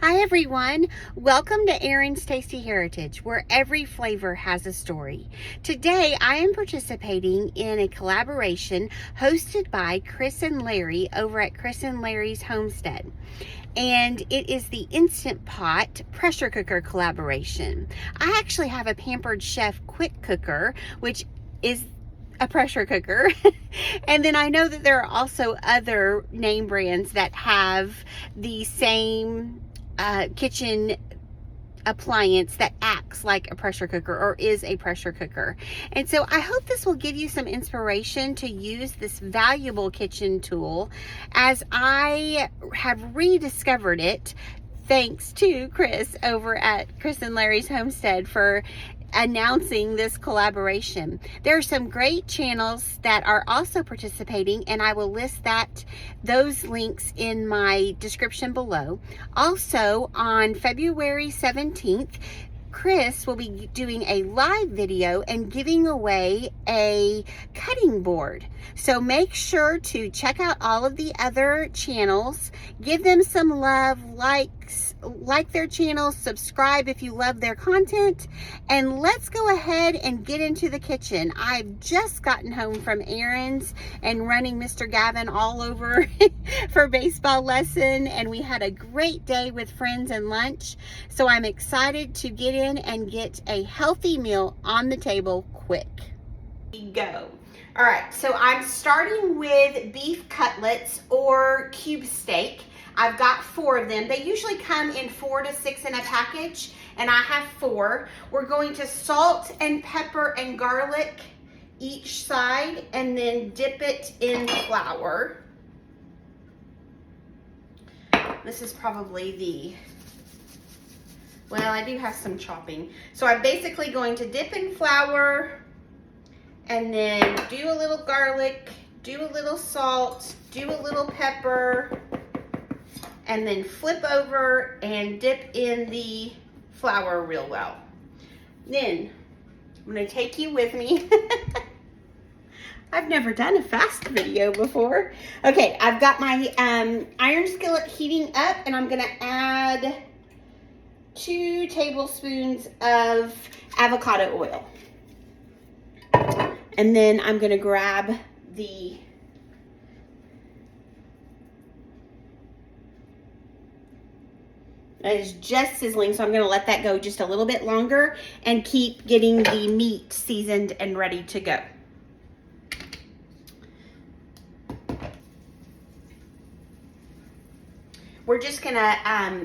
Hi everyone, welcome to Erin's Tasty Heritage, where every flavor has a story. Today I am participating in a collaboration hosted by Chris and Larry over at Chris and Larry's Homestead. And it is the Instant Pot pressure cooker collaboration. I actually have a Pampered Chef Quick Cooker, which is a pressure cooker. And then I know that there are also other name brands that have the same kitchen appliance that acts like a pressure cooker or is a pressure cooker. And so I hope this will give you some inspiration to use this valuable kitchen tool as I have rediscovered it, thanks to Chris over at Chris and Larry's Homestead for announcing this collaboration. There are some great channels that are also participating, and I will list those links in my description below. Also, on February 17th, Chris will be doing a live video and giving away a cutting board. So make sure to check out all of the other channels, give them some love, like their channels, subscribe if you love their content, and let's go ahead and get into the kitchen. I've just gotten home from errands and running Mr. Gavin all over for baseball lesson, and we had a great day with friends and lunch. So I'm excited to get in and get a healthy meal on the table quick. Here we go. All right, so I'm starting with beef cutlets or cube steak. I've got 4 of them. They usually come in 4 to 6 in a package, and I have 4. We're going to salt and pepper and garlic each side and then dip it in flour. This is probably well, I do have some chopping. So I'm basically going to dip in flour and then do a little garlic, do a little salt, do a little pepper, and then flip over and dip in the flour real well. Then I'm gonna take you with me. I've never done a fast video before. Okay, I've got my iron skillet heating up, and I'm gonna add 2 tablespoons of avocado oil. And then I'm gonna grab the that is just sizzling, so I'm gonna let that go just a little bit longer and keep getting the meat seasoned and ready to go. We're just gonna,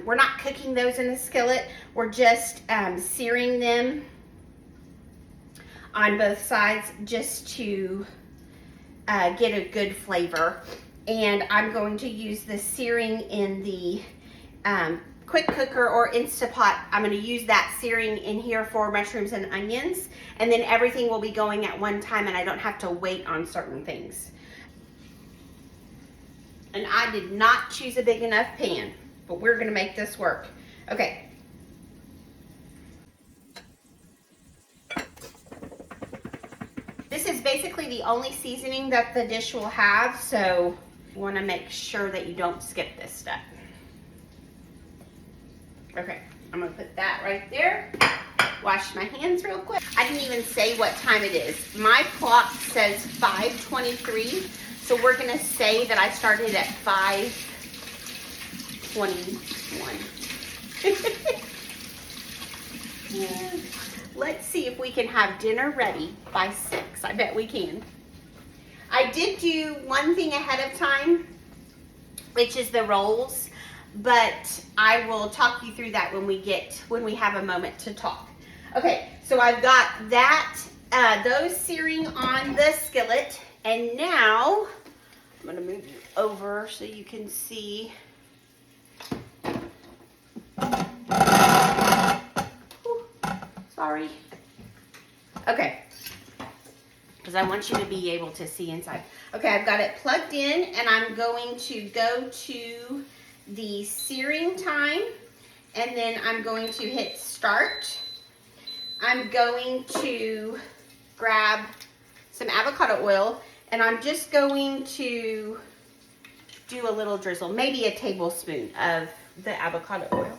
we're not cooking those in the skillet. We're just searing them on both sides just to get a good flavor. And I'm going to use the searing in the quick cooker or Instant Pot. I'm going to use that searing in here for mushrooms and onions, and then everything will be going at one time and I don't have to wait on certain things. And I did not choose a big enough pan, but we're going to make this work. Okay. This is basically the only seasoning that the dish will have, so you want to make sure that you don't skip this step. Okay, I'm gonna put that right there. Wash my hands real quick. I didn't even say what time it is. My clock says 5:23, so we're gonna say that I started at 5:21. Let's see if we can have dinner ready by 6. I bet we can. I did do one thing ahead of time, which is the rolls, but I will talk you through that when we have a moment to talk. Okay, so I've got that, those searing on the skillet, and now I'm gonna move you over so you can see. Ooh, sorry. Okay, because I want you to be able to see inside. Okay, I've got it plugged in, and I'm going to go to the searing time, and then I'm going to hit start. I'm going to grab some avocado oil, and I'm just going to do a little drizzle, maybe a tablespoon of the avocado oil.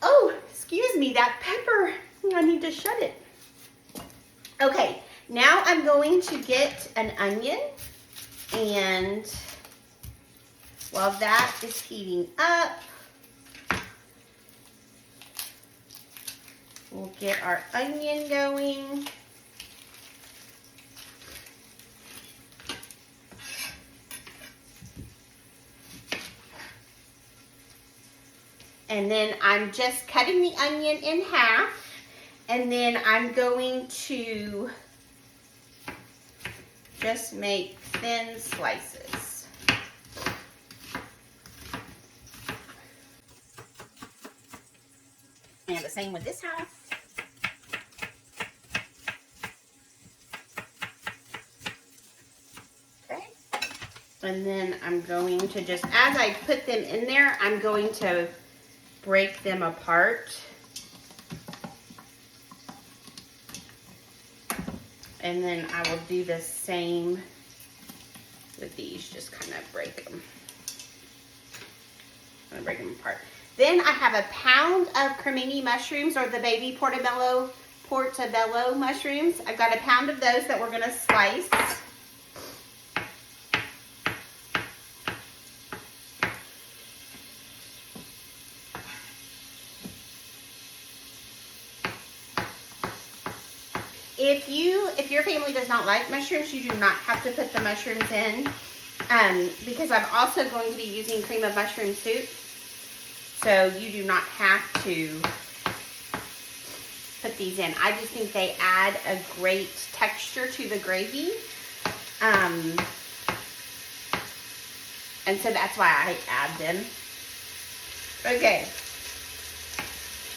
Oh, excuse me, that pepper. I need to shut it. Okay, now I'm going to get an onion, and while that is heating up, we'll get our onion going. And then I'm just cutting the onion in half, and then I'm going to just make thin slices. And the same with this half. Okay. And then I'm going to just, as I put them in there, I'm going to break them apart. And then I will do the same with these, just kind of break them. I'm gonna break them apart. Then I have a pound of cremini mushrooms, or the baby portabello mushrooms. I've got a pound of those that we're gonna slice. If your family does not like mushrooms, you do not have to put the mushrooms in, because I'm also going to be using cream of mushroom soup, so you do not have to put these in. I just think they add a great texture to the gravy, and so that's why I add them. Okay,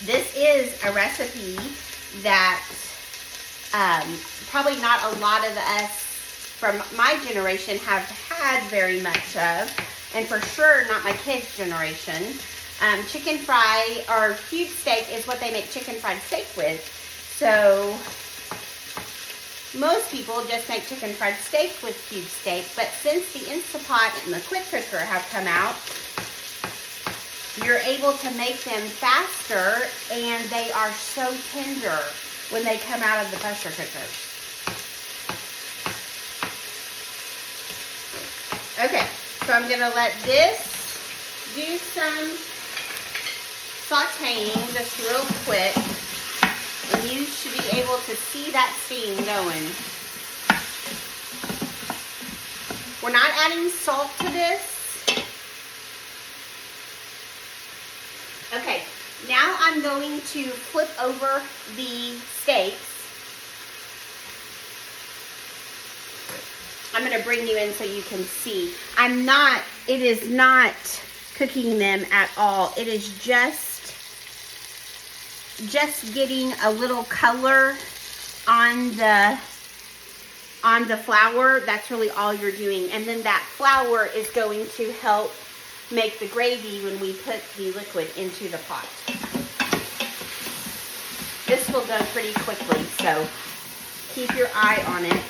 this is a recipe that probably not a lot of us from my generation have had very much of, and for sure not my kids' generation. Chicken fry or cube steak is what they make chicken fried steak with. So most people just make chicken fried steak with cube steak, but since the Instapot and the Quick Cooker have come out, you're able to make them faster, and they are so tender when they come out of the pressure cooker. Okay, so I'm gonna let this do some sauteing just real quick, and you should be able to see that steam going. We're not adding salt to this. Okay, now I'm going to flip over the steaks. I'm going to bring you in so you can see. It is not cooking them at all. It is just getting a little color on the flour. That's really all you're doing. And then that flour is going to help make the gravy when we put the liquid into the pot. This will go pretty quickly, so keep your eye on it.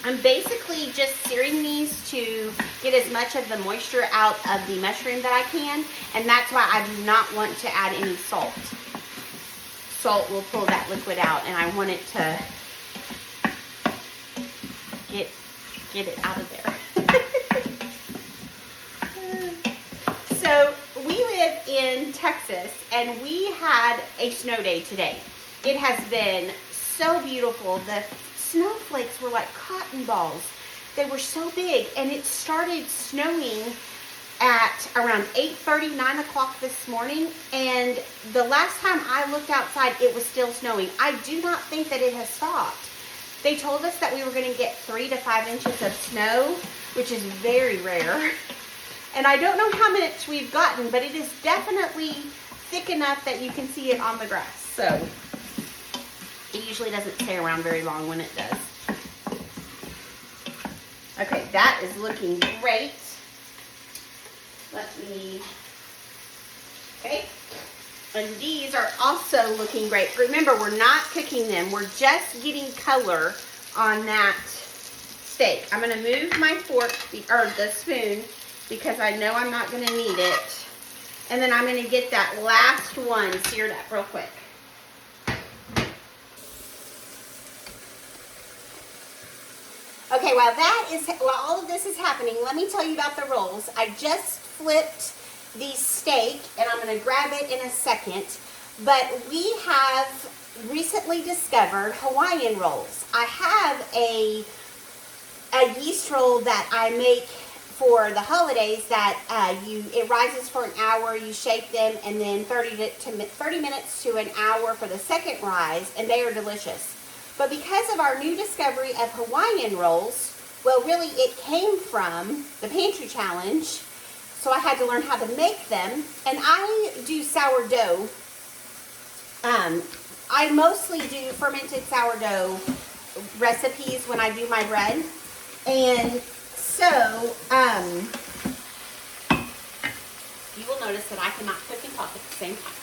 I'm basically just searing these to get as much of the moisture out of the mushroom that I can, and that's why I do not want to add any salt. Salt will pull that liquid out, and I want it to get it out of there. So we live in Texas, and we had a snow day today. It has been so beautiful. The snowflakes were like cotton balls. They were so big, and it started snowing at around 8:30, 9 o'clock this morning, and the last time I looked outside, it was still snowing. I do not think that it has stopped. They told us that we were going to get 3 to 5 inches of snow, which is very rare. And I don't know how much we've gotten, but it is definitely thick enough that you can see it on the grass. So it usually doesn't stay around very long when it does. Okay, that is looking great. Okay. And these are also looking great. Remember, we're not cooking them. We're just getting color on that steak. I'm going to move my fork, or the spoon, because I know I'm not going to need it. And then I'm going to get that last one seared up real quick. Okay, while all of this is happening, let me tell you about the rolls. I just flipped the steak, and I'm going to grab it in a second. But we have recently discovered Hawaiian rolls. I have a yeast roll that I make for the holidays that it rises for an hour, you shake them, and then 30 minutes to an hour for the second rise, and they are delicious. But because of our new discovery of Hawaiian rolls, well, really it came from the Pantry Challenge, so I had to learn how to make them. And I do sourdough. I mostly do fermented sourdough recipes when I do my bread. And so, you will notice that I cannot cook and talk at the same time.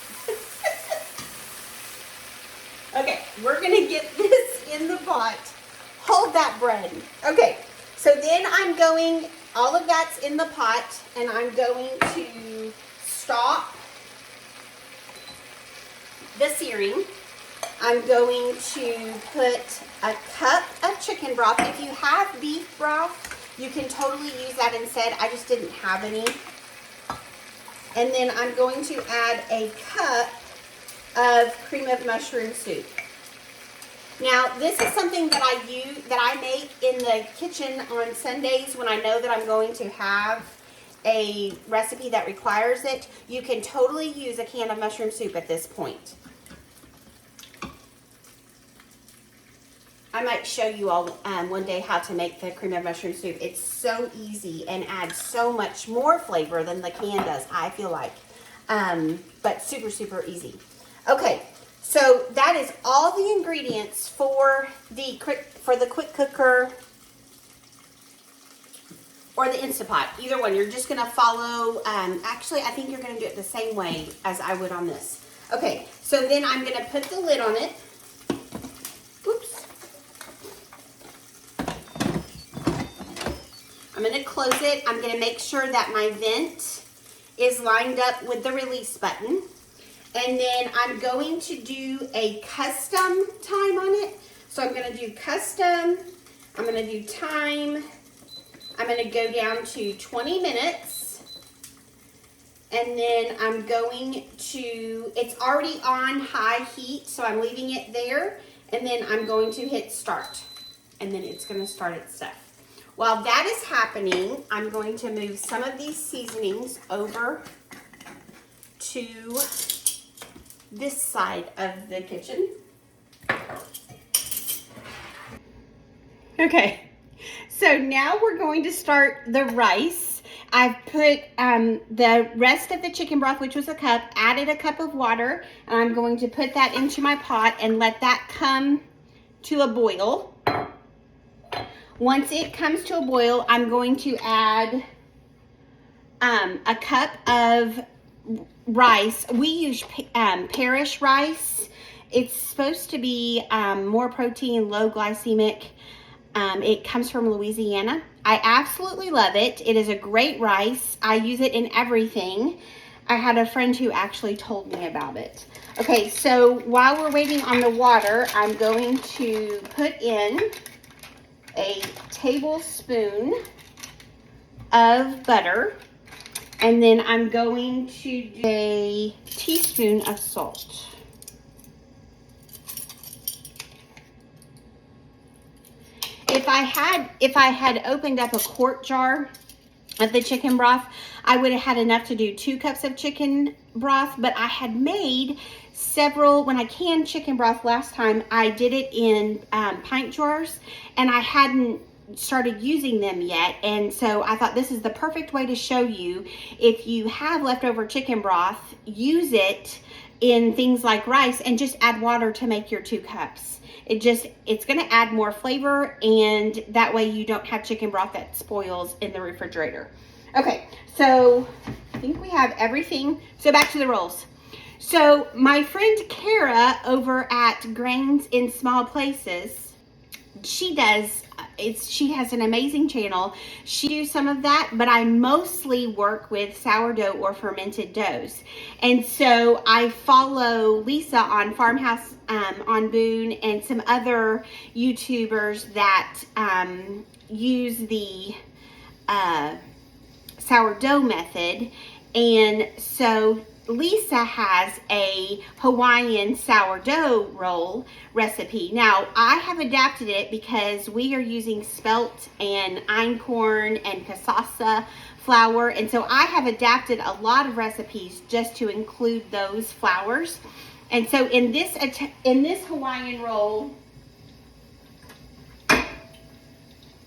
Okay, we're gonna get this in the pot. Hold that bread. Okay, so then all of that's in the pot, and I'm going to stop the searing. I'm going to put a cup of chicken broth. If you have beef broth, you can totally use that instead. I just didn't have any. And then I'm going to add a cup of cream of mushroom soup. Now, this is something that I make in the kitchen on Sundays when I know that I'm going to have a recipe that requires it. You can totally use a can of mushroom soup at this point. I might show you all one day how to make the cream of mushroom soup. It's so easy and adds so much more flavor than the can does, I feel like. But super, super easy. Okay, so that is all the ingredients for the quick cooker or the Instant Pot. Either one. You're just going to follow, actually, I think you're going to do it the same way as I would on this. Okay, so then I'm going to put the lid on it. Oops. I'm going to close it. I'm going to make sure that my vent is lined up with the release button. And then I'm going to do a custom time on it. So I'm going to do custom. I'm going to do time. I'm going to go down to 20 minutes. And then I'm going to, it's already on high heat, so I'm leaving it there. And then I'm going to hit start. And then it's going to start itself. While that is happening, I'm going to move some of these seasonings over to this side of the kitchen. Okay, so now we're going to start the rice. I've put the rest of the chicken broth, which was a cup, added a cup of water, and I'm going to put that into my pot and let that come to a boil. Once it comes to a boil, I'm going to add a cup of rice. We use Parish rice. It's supposed to be more protein, low glycemic. It comes from Louisiana. I absolutely love it. It is a great rice. I use it in everything. I had a friend who actually told me about it. Okay, so while we're waiting on the water, I'm going to put in a tablespoon of butter. And then I'm going to do a teaspoon of salt. If I had opened up a quart jar of the chicken broth, I would have had enough to do 2 cups of chicken broth, but I had made several, when I canned chicken broth last time, I did it in pint jars, and I hadn't started using them yet, and so I thought this is the perfect way to show you. If you have leftover chicken broth, use it in things like rice and just add water to make your 2 cups. It's going to add more flavor, and that way you don't have chicken broth that spoils in the refrigerator. Okay, so I think we have everything. So back to the rolls. So my friend Kara over at Grains in Small Places, she does she has an amazing channel. She does some of that, but I mostly work with sourdough or fermented doughs. And so I follow Lisa on Farmhouse on Boone and some other YouTubers that use the sourdough method. And so Lisa has a Hawaiian sourdough roll recipe. Now, I have adapted it because we are using Spelt and Einkorn and Cassava flour, and so I have adapted a lot of recipes just to include those flours. And so in this Hawaiian roll,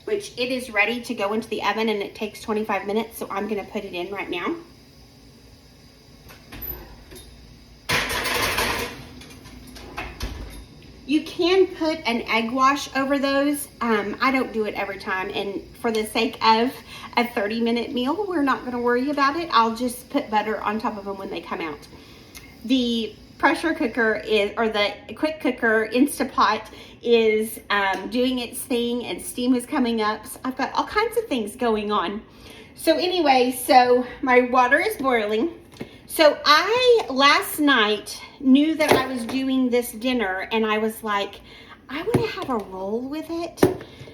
which it is ready to go into the oven and it takes 25 minutes, so I'm going to put it in right now. You can put an egg wash over those. I don't do it every time, and for the sake of a 30-minute meal, we're not going to worry about it. I'll just put butter on top of them when they come out. The pressure cooker or the quick cooker Instapot is doing its thing, and steam is coming up. So I've got all kinds of things going on. So anyway, so my water is boiling. So I last night knew that I was doing this dinner, and I was like, I want to have a roll with it.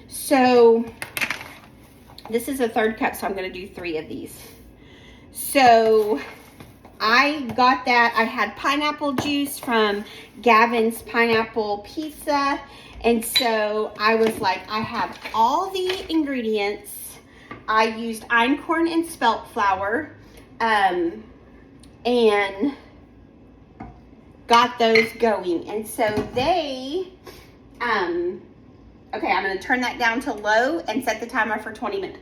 So this is a 1/3 cup, so I'm going to do 3 of these. So I got that. I had pineapple juice from Gavin's Pineapple Pizza, and so I was like, I have all the ingredients. I used Einkorn and Spelt flour, and got those going. And so they, okay, I'm going to turn that down to low and set the timer for 20 minutes.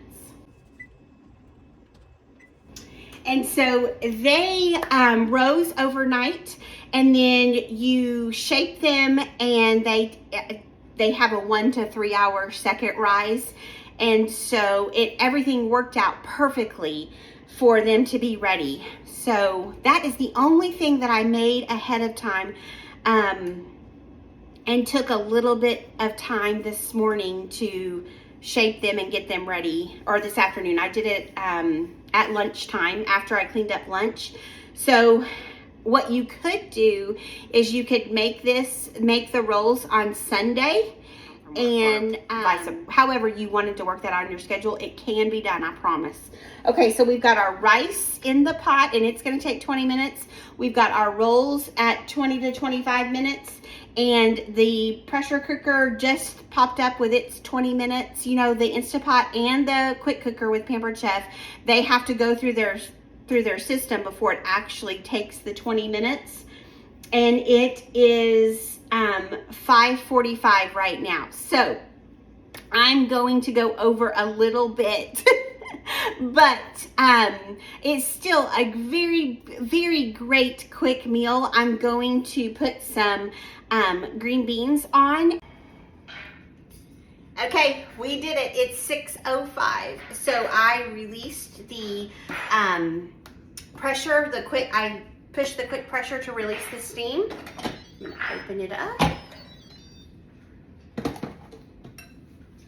And so they rose overnight, and then you shape them, and they have a 1 to 3 hour second rise. And so everything worked out perfectly for them to be ready. So that is the only thing that I made ahead of time, and took a little bit of time this morning to shape them and get them ready, or this afternoon. I did it at lunchtime after I cleaned up lunch. So what you could do is you could make the rolls on Sunday, and however you wanted to work that on your schedule, it can be done, I promise. Okay, so we've got our rice in the pot, and it's going to take 20 minutes. We've got our rolls at 20 to 25 minutes, and the pressure cooker just popped up with its 20 minutes. You know, the Instapot and the quick cooker with Pampered Chef, they have to go through their system before it actually takes the 20 minutes. And it is 5:45 right now. So I'm going to go over a little bit, but it's still a very, very great quick meal. I'm going to put some green beans on. Okay, we did it. It's 6:05. So I released the pressure, I pushed the quick pressure to release the steam. I'm gonna open it up.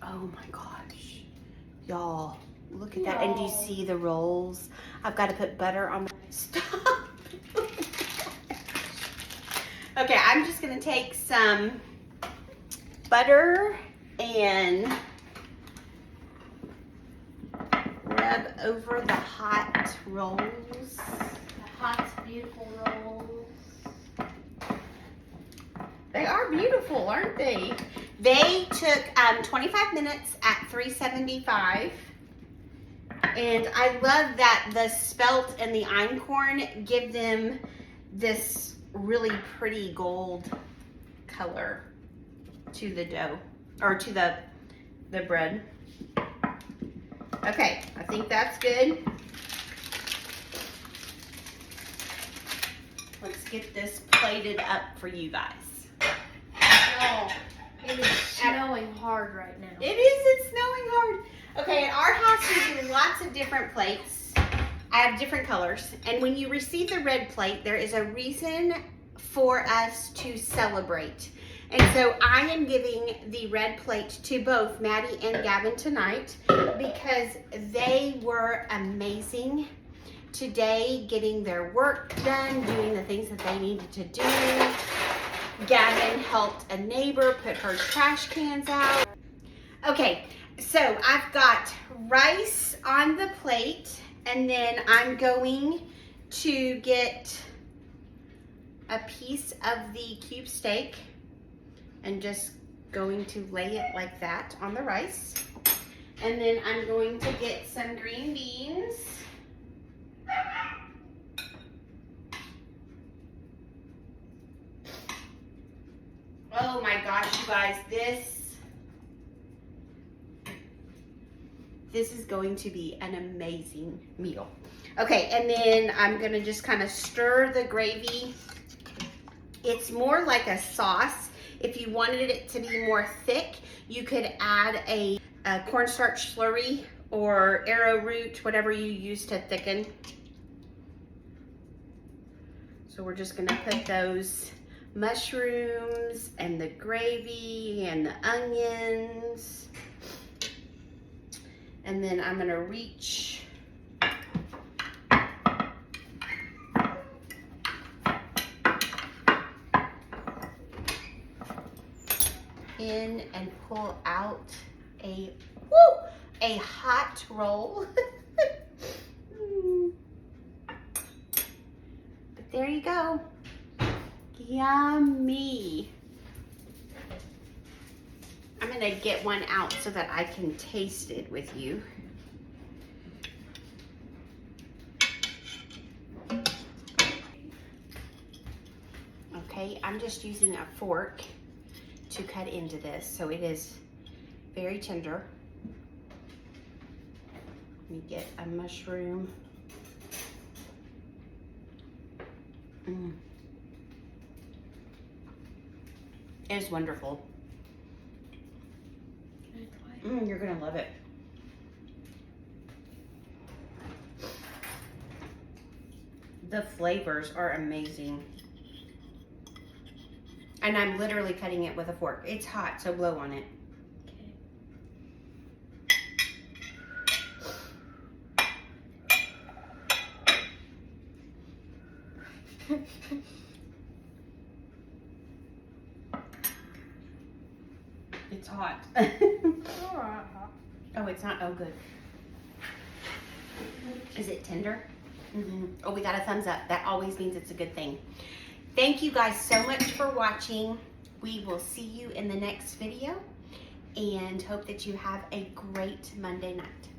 Oh my gosh, y'all, look at that. And do you see the rolls? I've got to put butter on my stop. Okay, I'm just gonna take some butter and rub over the hot rolls. The hot, beautiful rolls. They are beautiful, aren't they? They took 25 minutes at 375. And I love that the Spelt and the Einkorn give them this really pretty gold color to the dough, or to the bread. Okay, I think that's good. Let's get this plated up for you guys. Oh, it is snowing hard right now. It is, it's snowing hard. Okay, at our house we do lots of different plates. I have different colors. And when you receive the red plate, there is a reason for us to celebrate. And so I am giving the red plate to both Maddie and Gavin tonight because they were amazing today, getting their work done, doing the things that they needed to do. Gavin helped a neighbor put her trash cans out. Okay, so I've got rice on the plate, and then I'm going to get a piece of the cube steak and just going to lay it like that on the rice. And then I'm going to get some green beans. Oh my gosh, you guys, this is going to be an amazing meal. Okay, and then I'm gonna just kind of stir the gravy. It's more like a sauce. If you wanted it to be more thick, you could add a cornstarch slurry or arrowroot, whatever you use to thicken. So we're just gonna put those mushrooms and the gravy and the onions. And then I'm gonna reach in and pull out a hot roll. But there you go. Yummy. I'm gonna get one out so that I can taste it with you. Okay, I'm just using a fork to cut into this, so it is very tender. Let me get a mushroom. It is wonderful. You're gonna love it. The flavors are amazing. And I'm literally cutting it with a fork. It's hot, so blow on it. Okay. It's hot. Oh, it's not. Oh, good. Is it tender? Oh, we got a thumbs up. That always means it's a good thing. Thank you guys so much for watching. We will see you in the next video and hope that you have a great Monday night.